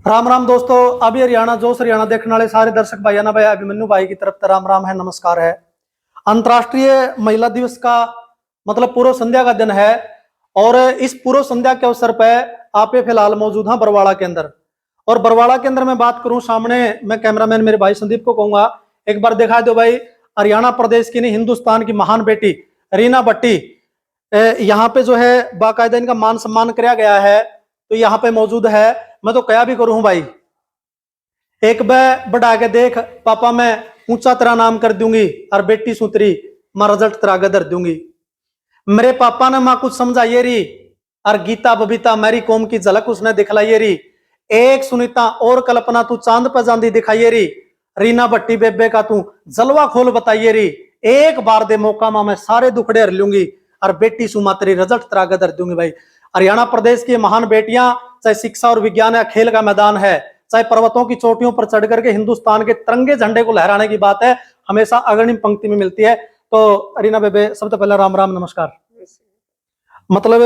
राम राम दोस्तों। अभी हरियाणा जोश हरियाणा देखने वाले सारे दर्शक भाई ना भाई अभिमन्यु भाई की तरफ राम राम है, नमस्कार है। अंतर्राष्ट्रीय महिला दिवस का मतलब पूर्व संध्या का दिन है और इस पूर्व संध्या के अवसर पर आप फिलहाल मौजूद हैं बरवाड़ा के अंदर। और बरवाड़ा के अंदर मैं बात करूं, सामने मैं कैमरामैन मेरे भाई संदीप को कहूंगा एक बार दिखा दो भाई। हरियाणा प्रदेश की नहीं, हिंदुस्तान की महान बेटी रीना भट्टी यहाँ पे जो है बाकायदा इनका मान सम्मान किया गया है, तो यहाँ पे मौजूद है। मैं तो क्या भी करूं भाई, एक बार बढ़ा के देख पापा, मैं ऊंचा तेरा नाम कर दूंगी और बेटी सुतरी मां रिजल्ट तेरा गदर दूंगी। मेरे पापा ने मां कुछ समझाइए री और गीता बबीता मेरी कौम की झलक उसने दिखलाइए री। एक सुनीता और कल्पना तू चांद पर जांदी दिखाइए री। रीना भट्टी बेबे का तू जलवा खोल बताइए री। एक बार दे मौका मां मैं सारे दुखड़े हर लूंगी और बेटी सुमा तेरी रिजल्ट तेरा गदर दूंगी। भाई हरियाणा प्रदेश की महान बेटियां, चाहे शिक्षा और विज्ञान या खेल का मैदान है, चाहे पर्वतों की चोटियों पर चढ़ करके हिंदुस्तान के तिरंगे झंडे को लहराने की बात है, हमेशा अग्रणी पंक्ति में मिलती है। तो रीना बेबे सबसे पहले राम राम नमस्कार। मतलब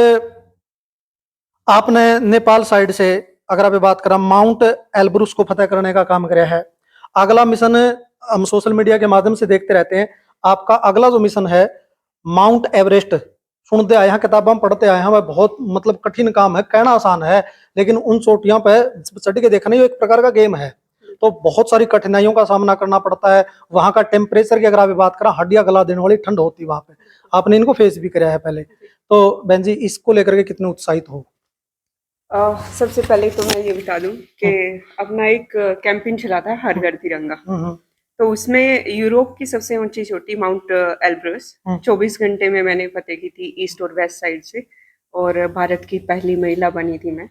आपने नेपाल साइड से अगर आप बात करें माउंट एल्ब्रुस को फतेह करने का काम किया है। अगला मिशन हम सोशल मीडिया के माध्यम से देखते रहते हैं, आपका अगला जो मिशन है माउंट एवरेस्ट। सुनते आए हैं, किताबों में पढ़ते आए हैं, वह बहुत मतलब कठिन काम है, कहना आसान है लेकिन उन चोटियों पर चढ़ के देखना ही एक प्रकार का गेम है। तो बहुत सारी कठिनाइयों का सामना करना पड़ता है। वहां का टेम्परेचर की अगर आप बात करें, हड्डियां गला देने वाली ठंड होती है वहां पे। आपने इनको फेस भी कराया है पहले, तो बहन जी इसको लेकर के कितने उत्साहित हो? सबसे पहले तो मैं ये बता दूं कि अपना एक कैंपेन चला था हर घर तिरंगा। तो उसमें यूरोप की सबसे ऊंची चोटी माउंट एल्ब्रस 24 घंटे में मैंने फतेह की थी, ईस्ट और वेस्ट साइड से, और भारत की पहली महिला बनी थी मैं।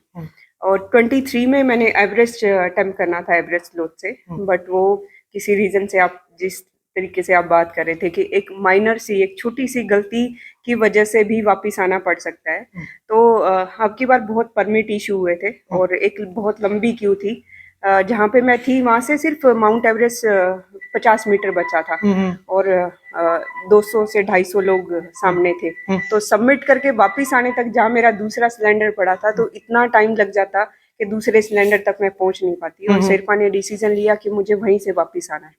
और 23 में मैंने एवरेस्ट अटेम्प्ट करना था एवरेस्ट लोथ से, बट वो किसी रीजन से, आप जिस तरीके से आप बात कर रहे थे कि एक माइनर सी, एक छोटी सी गलती की वजह से भी वापस आना पड़ सकता है। तो अब की बार बहुत परमिट इशू हुए थे और एक बहुत लंबी क्यू थी। जहाँ पे मैं थी वहां से सिर्फ माउंट एवरेस्ट 50 मीटर बचा था और 200 से 250 लोग सामने थे। तो सबमिट करके वापस आने तक जहाँ मेरा दूसरा सिलेंडर पड़ा था, तो इतना टाइम लग जाता कि दूसरे सिलेंडर तक मैं पहुंच नहीं पाती। और शेरपा ने डिसीजन लिया कि मुझे वहीं से वापस आना है।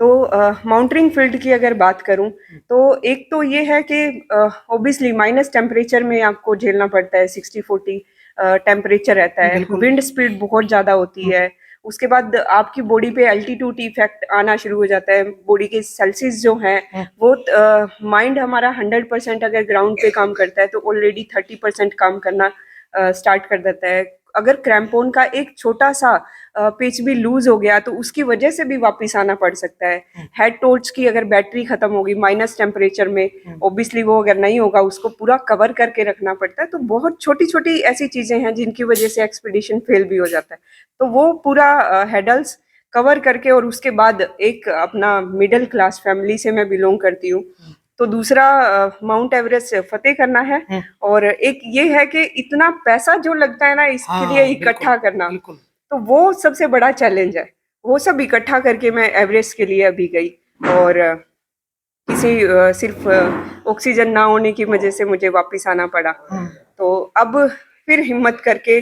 तो माउंटेनिंग फील्ड की अगर बात करूं तो एक तो ये है कि ऑब्वियसली माइनस टेम्परेचर में आपको झेलना पड़ता है। 60-40 टेम्परेचर रहता है, विंड स्पीड बहुत ज्यादा होती है। उसके बाद आपकी बॉडी पे एल्टीट्यूड इफेक्ट आना शुरू हो जाता है। बॉडी के सेल्सियस जो हैं वो, माइंड हमारा 100% अगर ग्राउंड पे काम करता है तो ऑलरेडी 30% काम करना स्टार्ट कर देता है। अगर क्रैम्पोन का एक छोटा सा पेच भी लूज हो गया तो उसकी वजह से भी वापस आना पड़ सकता है। हेड टॉर्च की अगर बैटरी खत्म होगी माइनस टेम्परेचर में, ऑब्वियसली वो अगर नहीं होगा, उसको पूरा कवर करके रखना पड़ता है। तो बहुत छोटी छोटी ऐसी चीजें हैं जिनकी वजह से एक्सपीडिशन फेल भी हो जाता है। तो वो पूरा हेडल्स कवर करके, और उसके बाद एक अपना मिडिल क्लास फैमिली से मैं बिलोंग करती हूँ, तो दूसरा माउंट एवरेस्ट फतेह करना है। और एक ये है कि इतना पैसा जो लगता है ना इसके लिए इकट्ठा करना, तो वो सबसे बड़ा चैलेंज है। वो सब इकट्ठा करके मैं एवरेस्ट के लिए अभी गई, और किसी सिर्फ ऑक्सीजन ना होने की वजह से मुझे वापस आना पड़ा। तो अब फिर हिम्मत करके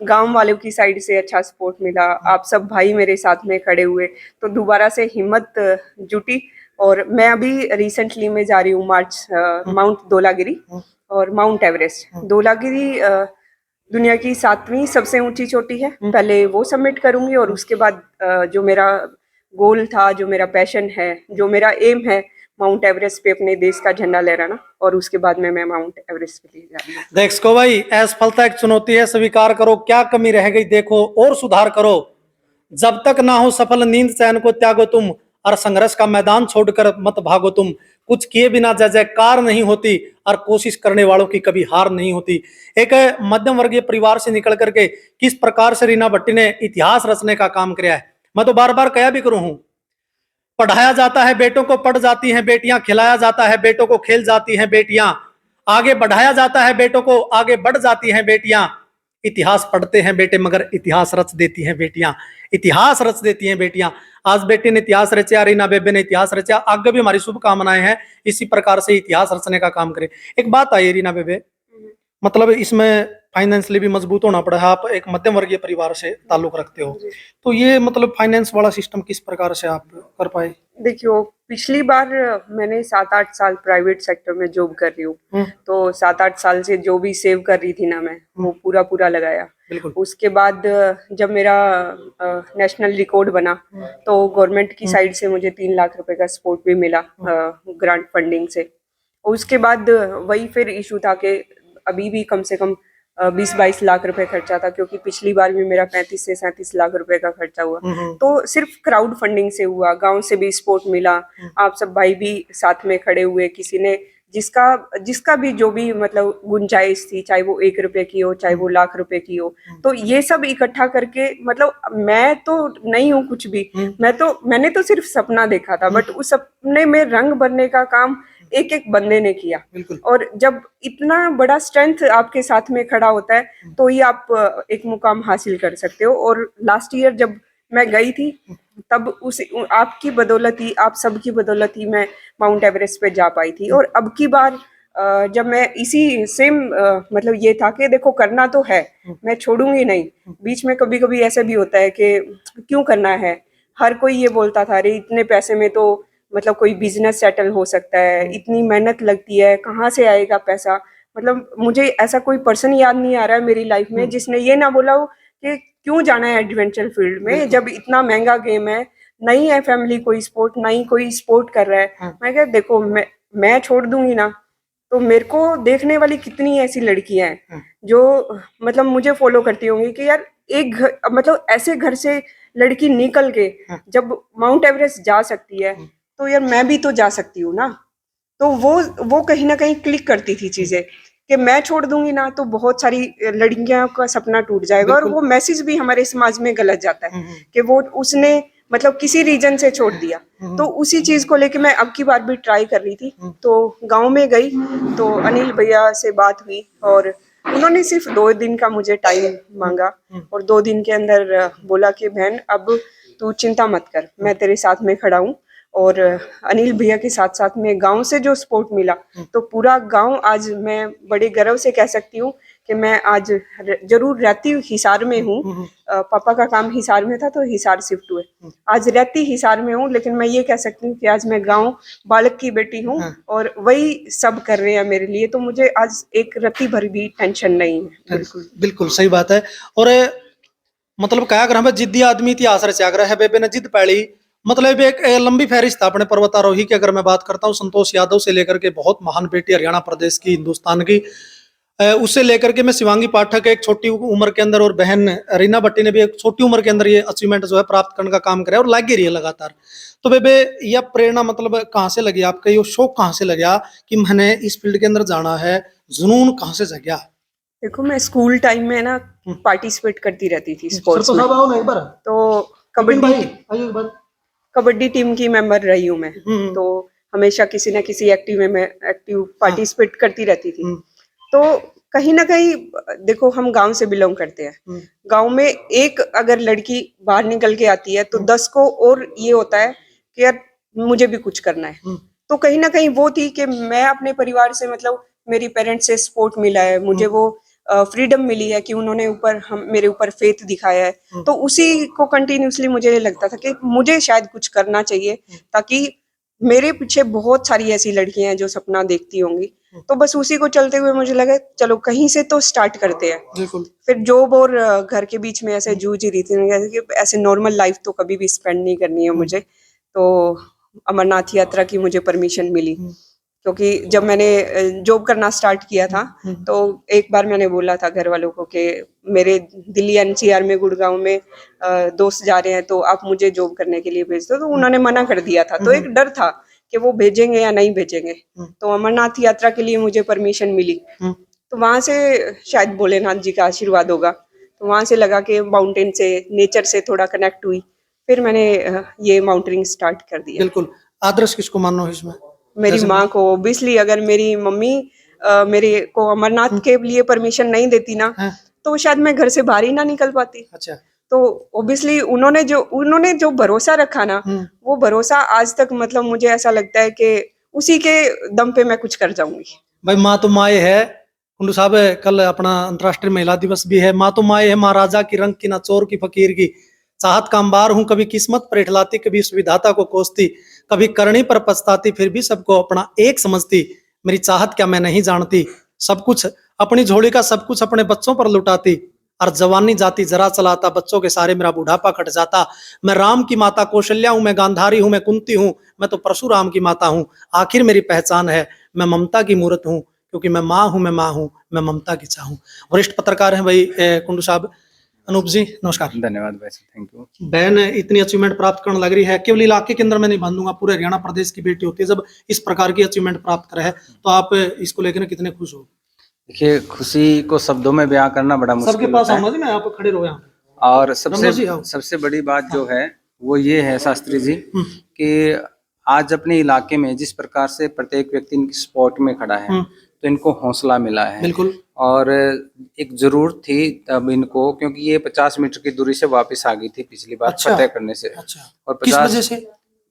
गांव वालों की साइड से अच्छा सपोर्ट मिला, आप सब भाई मेरे साथ में खड़े हुए, तो दोबारा से हिम्मत जुटी। और मैं अभी रिसेंटली में जा रही हूँ मार्च माउंट धौलागिरी और माउंट एवरेस्ट। धौलागिरी दुनिया की 7वीं सबसे ऊंची चोटी है। पहले वो सबमिट करूंगी और उसके बाद जो मेरा गोल था, जो मेरा पैशन है, जो मेरा एम है, माउंट एवरेस्ट पे अपने देश का झंडा लहराना, और उसके बाद में मैं माउंट एवरेस्ट पे ले जा रही हूँ। देखो भाई, असफलता एक चुनौती है, स्वीकार करो, क्या कमी रह गई देखो और सुधार करो। जब तक ना हो सफल नींद चैन को त्यागो तुम, और संघर्ष का मैदान छोड़कर मत भागो तुम। कुछ किए बिना जय जयकार नहीं होती, और कोशिश करने वालों की कभी हार नहीं होती। एक मध्यम वर्गीय परिवार से निकल करके किस प्रकार से रीना भट्टी ने इतिहास रचने का काम किया है, मैं तो बार बार कहा भी करूं हूं। पढ़ाया जाता है बेटों को, पढ़ जाती हैं बेटियां, खिलाया जाता है बेटों को, खेल जाती हैं बेटियां, आगे बढ़ाया जाता है बेटों को, आगे बढ़ जाती हैं बेटियां। इतिहास पढ़ते हैं बेटे मगर इतिहास रच देती हैं बेटियां, इतिहास रच देती हैं बेटियां। आज बेटी ने इतिहास रचा, रीना बेबे ने इतिहास रचा, आगे भी हमारी शुभकामनाएं हैं इसी प्रकार से इतिहास रचने का काम करें। एक बात आई रीना बेबे, मतलब इसमें फाइनेंशियली भी मजबूत होना पड़ा है। आप एक मध्यम वर्गीय परिवार से ताल्लुक रखते हो, तो ये मतलब फाइनेंस वाला सिस्टम किस प्रकार से आप कर पाए? देखियो, पिछली बार मैंने 7-8 साल प्राइवेट सेक्टर में जॉब कर रही हूँ, तो 7-8 साल से जो भी सेव कर रही थी ना मैं, वो पूरा लगाया। बिल्कुल। उसके बाद जब मेरा नेशनल रिकॉर्ड बना, तो गवर्नमेंट की साइड से मुझे 3 लाख रुपए का सपोर्ट भी मिला ग्रांट फंडिंग से। उसके बाद वही फिर इशू था कि अभी भी कम से कम 20-22 लाख रुपए खर्चा था, क्योंकि पिछली बार भी मेरा 35 से 37 लाख रुपए का खर्चा हुआ। तो सिर्फ क्राउड फंडिंग से हुआ, गांव से भी सपोर्ट मिला, आप सब भाई भी साथ में खड़े हुए, किसी ने जिसका भी जो भी मतलब गुंजाइश थी, चाहे वो 1 रुपए की हो, चाहे वो लाख रुपए की हो, तो ये सब इकट्ठा करके, मतलब मैं तो नहीं हूँ कुछ भी, मैंने तो सिर्फ सपना देखा था, बट उस सपने में रंग भरने का काम एक एक बंदे ने किया। और जब इतना बड़ा स्ट्रेंथ आपके साथ में खड़ा होता है, तो ही आप एक मुकाम हासिल कर सकते हो। और लास्ट ईयर जब मैं गई थी, तब उस आपकी बदौलत ही, आप सबकी बदौलत ही मैं माउंट एवरेस्ट पे जा पाई थी। और अब की बार जब मैं इसी सेम मतलब ये था कि देखो करना तो है, मैं छोड़ूंगी नहीं। बीच में कभी कभी ऐसे भी होता है कि क्यों करना है, हर कोई ये बोलता था अरे इतने पैसे में तो मतलब कोई बिजनेस सेटल हो सकता है, इतनी मेहनत लगती है, कहाँ से आएगा पैसा। मतलब मुझे ऐसा कोई पर्सन याद नहीं आ रहा है मेरी लाइफ में जिसने ये ना बोला हो कि क्यों जाना है एडवेंचर फील्ड में, जब इतना महंगा गेम है, नहीं है फैमिली कोई सपोर्ट, नहीं कोई सपोर्ट कर रहा है। मैं क्या, देखो मैं छोड़ दूंगी ना, तो मेरे को देखने वाली कितनी ऐसी लड़कियां हैं जो मतलब मुझे फॉलो करती होंगी कि यार एक घर, मतलब ऐसे घर से लड़की निकल के जब माउंट एवरेस्ट जा सकती है, तो यार मैं भी तो जा सकती हूँ ना। तो वो कहीं ना कहीं क्लिक करती थी चीजें कि मैं छोड़ दूंगी ना तो बहुत सारी लड़कियों का सपना टूट जाएगा। और वो मैसेज भी हमारे समाज में गलत जाता है कि वो उसने मतलब किसी रीजन से छोड़ दिया। तो उसी चीज को लेके मैं अब की बार भी ट्राई कर रही थी। तो गांव में गई तो अनिल भैया से बात हुई और उन्होंने सिर्फ 2 दिन का मुझे टाइम मांगा और 2 दिन के अंदर बोला कि बहन अब तू चिंता मत कर, मैं तेरे साथ में खड़ा हूँ। और अनिल भैया के साथ साथ में गांव से जो सपोर्ट मिला, तो पूरा गांव आज मैं बड़े गर्व से कह सकती हूँ कि मैं आज जरूर रहती हिसार में हूँ। पापा का काम हिसार में था तो हिसार शिफ्ट हुए, आज रहती हिसार में हूँ, लेकिन मैं ये कह सकती हूँ कि आज मैं गांव बालक की बेटी हूँ और वही सब कर रहे हैं मेरे लिए। तो मुझे आज एक रत्ती भर भी टेंशन नहीं है। बिल्कुल सही बात है। और मतलब क्या अगर हमें जिद्दी आदमी इतिहास रचा है, बेबे ने जिद पैड़ी, मतलब एक लंबी फहरिस्त था अपने पर्वतारोही की। अगर मैं बात करता हूँ संतोष यादव से लेकर के बहुत महान बेटी हरियाणा प्रदेश की, हिंदुस्तान की, उससे लेकर के मैं शिवांगी पाठक एक छोटी उम्र के अंदर, और बहन रीना भट्टी ने भी एक छोटी उम्र के अंदर ये अचीवमेंट जो है प्राप्त करने का काम करे और लगी रही है लगातार। तो बेबे यह प्रेरणा मतलब कहाँ से लगी आपका, ये शौक कहाँ से लगा कि मैंने इस फील्ड के अंदर जाना है, जुनून कहाँ से जगा? देखो मैं स्कूल टाइम में ना पार्टिसिपेट करती रहती थी स्पोर्ट्स में। तो कबड्डी टीम की मेंबर रही हूँ मैं। तो हमेशा किसी न किसी एक्टिव पार्टिसिपेट करती रहती थी। तो कहीं ना कहीं देखो हम गांव से बिलोंग करते हैं, गांव में एक अगर लड़की बाहर निकल के आती है तो 10 को और ये होता है कि यार मुझे भी कुछ करना है। तो कहीं ना कहीं वो थी कि मैं अपने परिवार से, मतलब मेरी पेरेंट्स से सपोर्ट मिला है, मुझे वो फ्रीडम मिली है कि उन्होंने मेरे ऊपर फेथ दिखाया है। तो उसी को कंटिन्यूसली मुझे लगता था कि मुझे शायद कुछ करना चाहिए, ताकि मेरे पीछे बहुत सारी ऐसी लड़कियां हैं जो सपना देखती होंगी। तो बस उसी को चलते हुए मुझे लगा चलो कहीं से तो स्टार्ट करते हैं। फिर जॉब और घर के बीच में ऐसे जूझ रही थी कि ऐसे नॉर्मल लाइफ तो कभी भी स्पेंड नहीं करनी है मुझे। तो अमरनाथ यात्रा की मुझे परमिशन मिली, क्योंकि जब मैंने जॉब करना स्टार्ट किया था तो एक बार मैंने बोला था घर वालों को कि मेरे दिल्ली एनसीआर में गुड़गांव में दोस्त जा रहे हैं तो आप मुझे जॉब करने के लिए भेज दो। तो उन्होंने मना कर दिया था। तो एक डर था कि वो भेजेंगे या नहीं भेजेंगे। तो अमरनाथ यात्रा के लिए मुझे परमिशन मिली, तो वहां से शायद भोलेनाथ जी का आशीर्वाद होगा। तो वहां से लगा कि माउंटेन से, नेचर से थोड़ा कनेक्ट हुई, फिर मैंने ये माउंटेनिंग स्टार्ट कर दिया। बिल्कुल। आदर्श किसको मानो इसमें? मेरी माँ को। ऑब्वियसली अगर मेरी मम्मी मेरे को अमरनाथ के लिए परमिशन नहीं देती ना, तो शायद मैं घर से बाहर ही ना निकल पाती। अच्छा। तो ऑब्वियसली उन्होंने जो भरोसा रखा ना, वो भरोसा आज तक, मतलब मुझे ऐसा लगता है कि उसी के दम पे मैं कुछ कर जाऊंगी। भाई माँ तो माँ है, कुंडू साहब, कल अपना अंतर्राष्ट्रीय महिला दिवस भी है। माँ तो माए है, महाराजा की, रंग की, ना चोर की, फकीर की, चाहत का अंबार हूँ, कभी किस्मत पर इठलाती, कभी उस विधाता को कोसती, कभी करनी पर पछताती, फिर भी सबको अपना एक समझती, मेरी चाहत क्या मैं नहीं जानती, सब कुछ अपनी झोली का सब कुछ अपने बच्चों पर लुटाती, और जवानी जाती जरा चलाता, बच्चों के सारे मेरा बुढ़ापा कट जाता, मैं राम की माता कौशल्या हूँ, मैं गांधारी हूँ, मैं कुंती हूँ, मैं तो परशुराम की माता हूँ, आखिर मेरी पहचान है, मैं ममता की मूर्त हूँ, क्योंकि मैं माँ हूँ, मैं माँ हूँ, मैं ममता की चाह हूँ। वरिष्ठ पत्रकार हैं भाई कुंडू साहब। अनूप जी नमस्कार। धन्यवाद भाई, थैंक यू। बहन इतनी अचीवमेंट प्राप्त करने लग रही है, केवल इलाके के अंदर मैं नहीं बांधूंगा, पूरे हरियाणा प्रदेश की बेटी होती है जब इस प्रकार की अचीवमेंट प्राप्त करे है, तो आप इसको लेकर कितने खुश हो? देखिए, खुशी को शब्दों में बयां करना बड़ा सबके मुश्किल पास होता है। समझ में आप खड़े रहो यहाँ। और रमना जी, आओ। सबसे बड़ी बात जो है वो ये है शास्त्री जी कि आज अपने इलाके में जिस प्रकार से प्रत्येक व्यक्ति इनकी सपोर्ट में खड़ा है, तो इनको हौसला मिला है। बिल्कुल। और एक जरूरत थी तब इनको, क्योंकि ये 50 मीटर की दूरी से वापस आ गई थी पिछली बार फतेह करने से। अच्छा, और किस 50 वजह से?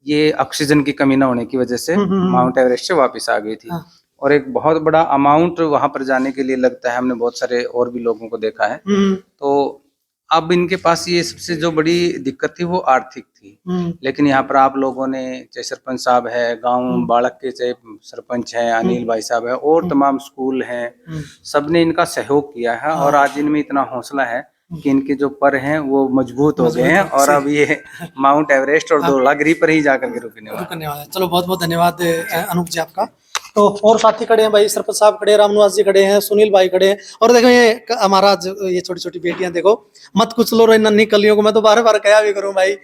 ये ऑक्सीजन की कमी न होने की वजह से माउंट एवरेस्ट से वापस आ गई थी। और एक बहुत बड़ा अमाउंट वहां पर जाने के लिए लगता है, हमने बहुत सारे और भी लोगों को देखा है। तो अब इनके पास ये सबसे जो बड़ी दिक्कत थी वो आर्थिक थी, लेकिन यहाँ पर आप लोगों ने, चाहे सरपंच साहब है, गांव बालक के चाहे सरपंच है, अनिल भाई साहब है, और तमाम स्कूल हैं, सबने इनका सहयोग किया है। और आज इनमें इतना हौसला है कि इनके जो पर हैं वो मजबूत हो गए हैं, और अब ये माउंट एवरेस्ट और धौलागिरी पर ही जाकर के रुकने वाले। चलो बहुत बहुत धन्यवाद अनूप जी आपका। तो और साथी खड़े हैं भाई, सरपंच साहब खड़े हैं, रामनिवास जी खड़े हैं, सुनील भाई खड़े हैं, और देखो ये हमारा ये छोटी छोटी बेटियां देखो, मत कुचलो रो इन नन्ही कलियों को, मैं तो बार बार कहा भी करूं भाई,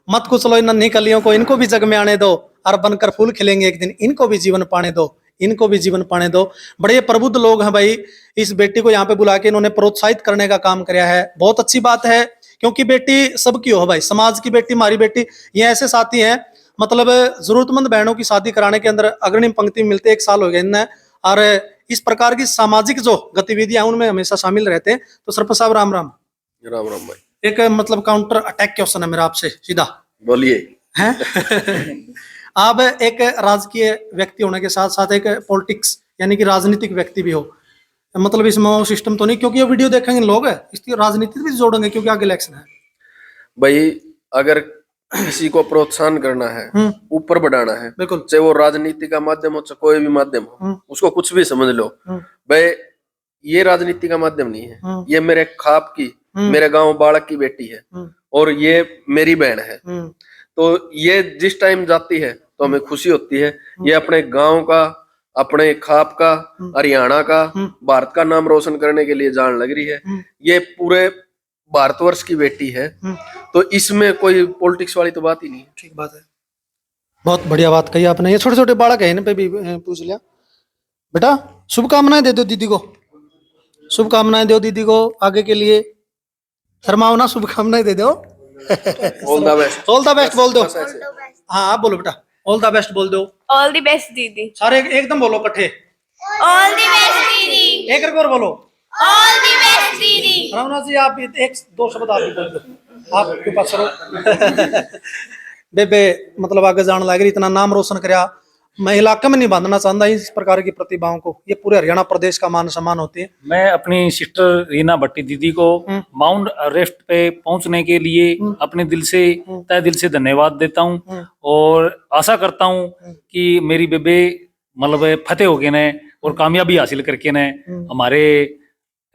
मत कुचलो इन नन्ही कलियों को, इनको भी जग में आने दो, और बनकर फूल खिलेंगे एक दिन, इनको भी जीवन पाने दो, इनको भी जीवन पाने दो। बड़े प्रबुद्ध लोग हैं भाई, इस बेटी को यहाँ पे बुला के इन्होंने प्रोत्साहित करने का काम किया है, बहुत अच्छी बात है, क्योंकि बेटी सबकी हो भाई, समाज की बेटी, हमारी बेटी। ये ऐसे साथी हैं, मतलब जरूरतमंद बहनों की शादी कराने के अंदर अग्रिम पंक्ति मिलते 1 साल हो गए इनने, और इस प्रकार की सामाजिक जो गतिविधियां उनमें हमेशा शामिल रहते हैं। तो सरपंच साहब राम राम। राम राम भाई। एक मतलब काउंटर अटैक क्वेश्चन है मेरा आपसे सीधा। बोलिए। हैं आप एक राजकीय व्यक्ति होने के साथ साथ एक पॉलिटिक्स यानी कि राजनीतिक व्यक्ति भी हो, मतलब इसमें वो सिस्टम तो नहीं, क्योंकि ये वीडियो देखेंगे लोग इसकी राजनीति भी जोड़ेंगे, क्योंकि आगे इलेक्शन है भाई। अगर किसी को प्रोत्साहन करना है, ऊपर बढ़ाना है, बिल्कुल, चाहे वो राजनीति का माध्यम हो, चाहे कोई भी माध्यम हो, उसको कुछ भी समझ लो भाई, ये राजनीति का माध्यम नहीं है, ये मेरे खाप की, मेरे गांव बालक की बेटी है, और ये मेरी बहन है। तो ये जिस टाइम जाती है तो हमें खुशी होती है, ये अपने गांव का, अपने खाप का, हरियाणा का, भारत का नाम रोशन करने के लिए जान लग रही है। ये पूरे भारतवर्ष की बेटी है, तो इसमें कोई पॉलिटिक्स वाली तो बात ही नहीं है। ठीक बात है, बहुत बढ़िया बात कही आपने। ये छोटे छोटे बालक है, इन पे भी पूछ लिया। बेटा शुभकामनाएं दे दो दीदी को, शुभकामनाएं दो दीदी को आगे के लिए, शर्माओ ना, शुभकामनाएं दे दो। All the best, all the best बोल दो। हाँ आप बोलो बेटा, ऑल द बेस्ट बोल दो। ऑल द बेस्ट दीदी। सारे एकदम बोलो इकट्ठे, ऑल द बेस्ट दीदी। एक और बोलो, ऑल द बेस्ट दीदी। रामनाथ जी आप 1-2 शब्द आप भी बोल दो, आपके पास करो। बेबे मतलब आगे जान लग रही, इतना नाम रोशन कराया, मैं इलाके में नहीं बांधना चाहता इस प्रकार की प्रतिभाओं को, ये पूरे हरियाणा प्रदेश का मान सम्मान होती है। मैं अपनी सिस्टर रीना भट्टी दीदी को माउंट एवरेस्ट पे पहुंचने के लिए अपने दिल से, तहे दिल से धन्यवाद देता हूं, और आशा करता हूं कि मेरी बेबे मतलब फतेह हो गए ने और कामयाबी हासिल करके ने हमारे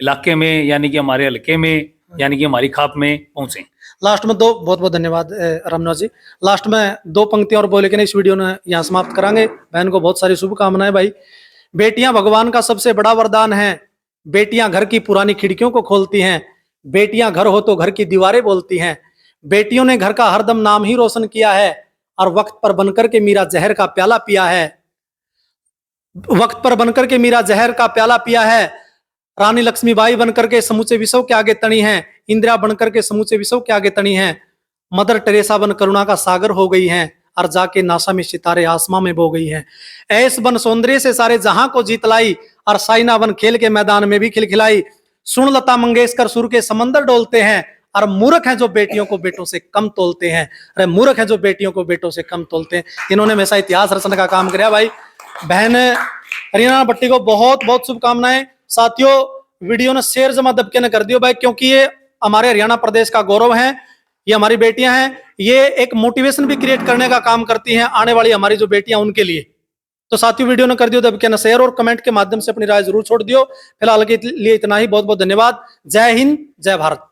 इलाके में, यानी कि हमारे हल्के में, यानी कि हमारी खाप में पहुंचे। लास्ट में दो, बहुत बहुत धन्यवाद रमना जी, लास्ट में 2 पंक्तियां और बोले के इस वीडियो ने यहाँ समाप्त करांगे। बहन को बहुत सारी शुभकामनाएं भाई। बेटियां भगवान का सबसे बड़ा वरदान है, बेटियां घर की पुरानी खिड़कियों को खोलती हैं, बेटियां घर हो तो घर की दीवारें बोलती हैं, बेटियों ने घर का हरदम नाम ही रोशन किया है, और वक्त पर बनकर के मीरा जहर का प्याला पिया है, वक्त पर बनकर के मीरा जहर का प्याला पिया है, रानी लक्ष्मीबाई बनकर के समूचे विश्व के आगे तनी हैं, इंदिरा बनकर के समूचे विश्व के आगे तनी हैं, मदर टेरेसा बन करुणा का सागर हो गई हैं, और जाके नासा में सितारे आसमां में बो गई हैं, ऐस बन सौंदर्य से सारे जहां को जीत लाई, और साइना बन खेल के मैदान में भी खिलखिलाई, सुन लता मंगेशकर सुर के समंदर डोलते हैं, और मूर्ख हैं जो बेटियों को बेटों से कम तोलते हैं, अरे मूर्ख हैं जो बेटियों को बेटों से कम तोलते हैं। इन्होंने हमेशा इतिहास रचने का काम किया भाई। बहन रीना भट्टी को बहुत बहुत शुभकामनाएं। साथियों वीडियो ने शेयर जमा दबके ने कर दियो भाई, क्योंकि ये हमारे हरियाणा प्रदेश का गौरव है, ये हमारी बेटियां हैं, ये एक मोटिवेशन भी क्रिएट करने का काम करती हैं आने वाली हमारी जो बेटियां उनके लिए। तो साथियों वीडियो ने कर दियो दबके ने शेयर और कमेंट के माध्यम से अपनी राय जरूर छोड़ दियो। फिलहाल के लिए इतना ही, बहुत बहुत धन्यवाद। जय हिंद, जय भारत।